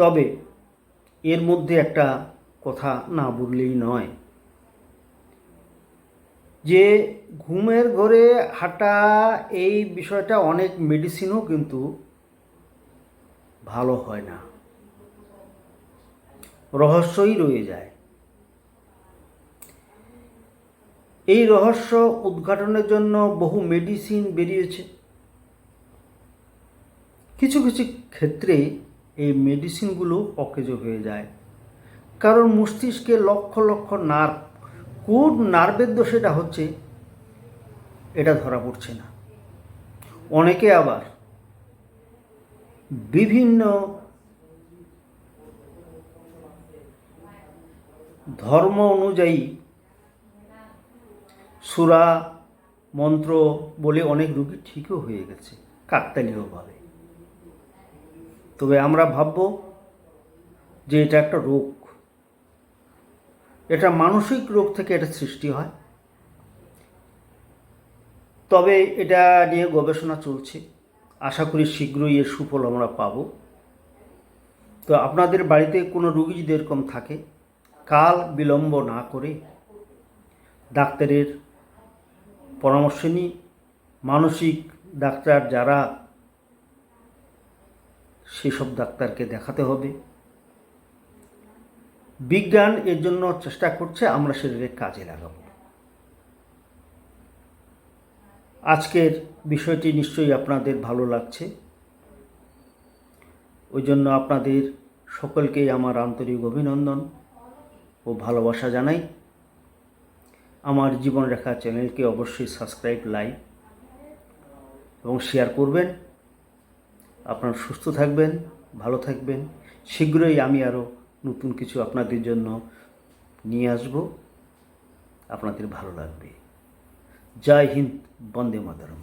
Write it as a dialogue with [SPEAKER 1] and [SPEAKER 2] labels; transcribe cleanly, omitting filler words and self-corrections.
[SPEAKER 1] তবে এর মধ্যে একটা কথা না বললেই নয়, যে ঘুমের ঘরে হাঁটা এই বিষয়টা অনেক মেডিসিনও কিন্তু ভালো হয় না, রহস্যই রয়ে যায়। এই রহস্য উদ্ঘাটনের জন্য বহু মেডিসিন বেরিয়েছে। কিছু কিছু ক্ষেত্রে এই মেডিসিনগুলো অকেজ হয়ে যায়, কারণ মস্তিষ্কে লক্ষ লক্ষ নার্ভ, কোন নার্ভের দোষ এটা হচ্ছে এটা ধরা পড়ছে না। অনেকে আবার বিভিন্ন ধর্ম অনুযায়ী সূরা মন্ত্র বলে অনেক রোগী ঠিকও হয়ে গেছে কাকতালীয়ভাবে। তবে আমরা ভাবব যে এটা একটা রোগ, এটা মানসিক রোগ থেকে এটা সৃষ্টি হয়। তবে এটা নিয়ে গবেষণা চলছে, আশা করি শীঘ্রই এর সুফল আমরা পাব। তো আপনাদের বাড়িতে কোনো রোগী যদি এরকম থাকে, কাল বিলম্ব না করে ডাক্তারের পরামর্শ নিন। মানসিক ডাক্তার যারা, সেসব ডাক্তারকে দেখাতে হবে। বিজ্ঞান এর জন্য চেষ্টা করছে, আমরা সেটাকে কাজে লাগাব। আজকের বিষয়টি নিশ্চয়ই আপনাদের ভালো লাগছে, ওই জন্য আপনাদের সকলকেই আমার আন্তরিক অভিনন্দন ও ভালোবাসা জানাই। আমার জীবনরেখা চ্যানেলকে অবশ্যই সাবস্ক্রাইব, লাইক এবং শেয়ার করবেন। আপনারা সুস্থ থাকবেন, ভালো থাকবেন। শীঘ্রই আমি আরও নতুন কিছু আপনাদের জন্য নিয়ে আসব, আপনাদের ভালো লাগবে। জয় হিন্দ, বন্দে মাতরম।